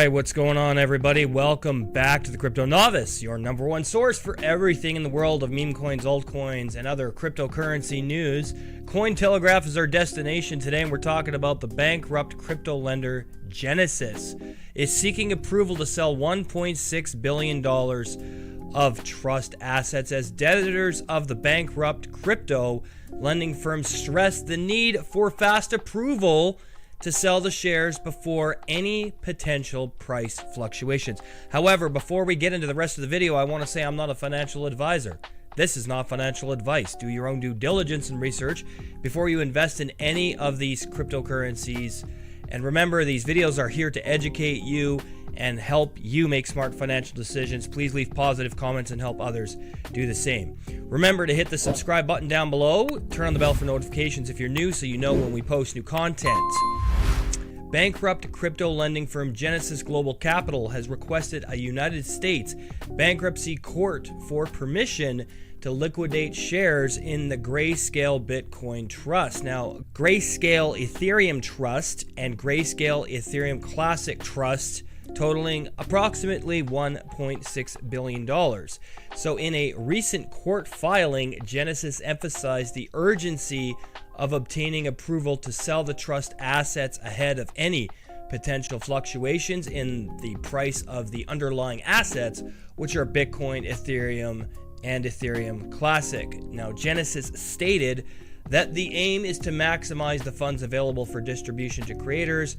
right, what's going on, everybody? Welcome back to the Crypto Novice, your number one source for everything in the world of meme coins, altcoins, and other cryptocurrency news. Cointelegraph is our destination today, and we're talking about the bankrupt crypto lender Genesis is seeking approval to sell $1.6 billion of trust assets as debtors of the bankrupt crypto lending firm stress the need for fast approval to sell the shares before any potential price fluctuations. However, before we get into the rest of the video, I want to say I'm not a financial advisor. This is not financial advice. Do your own due diligence and research before you invest in any of these cryptocurrencies. And remember, these videos are here to educate you and help you make smart financial decisions. Please leave positive comments and help others do the same. Remember to hit the subscribe button down below. Turn on the bell for notifications if you're new so you know when we post new content. Bankrupt crypto lending firm Genesis Global Capital has requested a United States bankruptcy court for permission to liquidate shares in the Grayscale Bitcoin Trust. Now, Grayscale Ethereum Trust and Grayscale Ethereum Classic Trust totaling approximately $1.6 billion. So in a recent court filing, Genesis emphasized the urgency of obtaining approval to sell the trust assets ahead of any potential fluctuations in the price of the underlying assets, which are Bitcoin, Ethereum, and Ethereum Classic. Now, Genesis stated that the aim is to maximize the funds available for distribution to creators,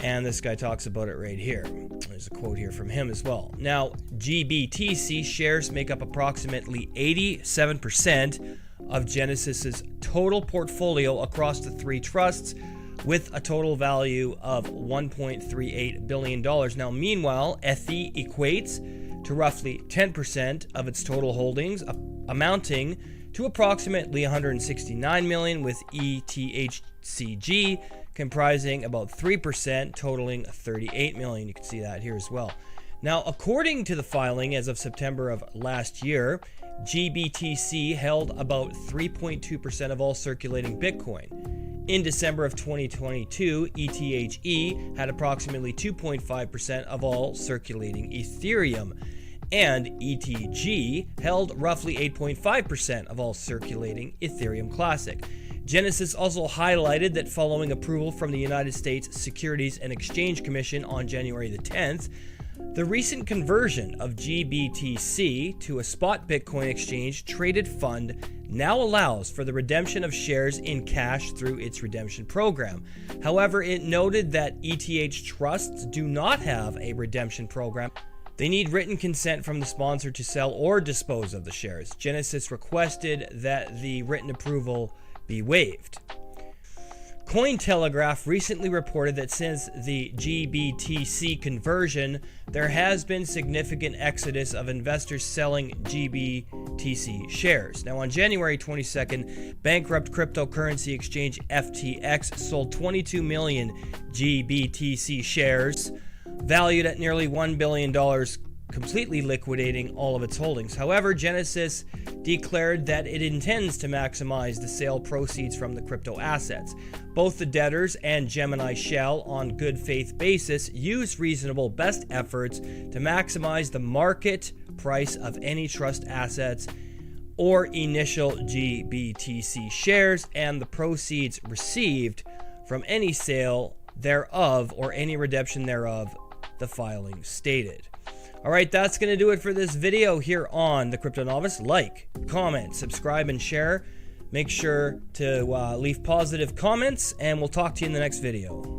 and this guy talks about it right here. There's a quote here from him as well. Now, GBTC shares make up approximately 87% of Genesis's total portfolio across the three trusts, with a total value of $1.38 billion. Now, meanwhile, Ethe equates to roughly 10% of its total holdings, amounting to approximately $169 million, with ETHCG comprising about 3%, totaling $38 million. You can see that here as well. Now, according to the filing as of September of last year, GBTC held about 3.2% of all circulating Bitcoin. In December of 2022, ETHE had approximately 2.5% of all circulating Ethereum, and ETG held roughly 8.5% of all circulating Ethereum Classic. Genesis also highlighted that following approval from the United States Securities and Exchange Commission on January the 10th, the recent conversion of GBTC to a spot Bitcoin exchange traded fund now allows for the redemption of shares in cash through its redemption program. However, it noted that ETH trusts do not have a redemption program. They need written consent from the sponsor to sell or dispose of the shares. Genesis requested that the written approval be waived. Cointelegraph recently reported that since the GBTC conversion, there has been significant exodus of investors selling GBTC shares. Now, on January 22nd, bankrupt cryptocurrency exchange FTX sold 22 million GBTC shares, valued at nearly $1 billion, completely liquidating all of its holdings. However, Genesis declared that it intends to maximize the sale proceeds from the crypto assets. Both the debtors and Gemini shall, on good faith basis, use reasonable best efforts to maximize the market price of any trust assets or initial GBTC shares and the proceeds received from any sale thereof or any redemption thereof, the filing stated. All right, that's going to do it for this video here on the Crypto Novice. Like, comment, subscribe, and share. Make sure to leave positive comments, and we'll talk to you in the next video.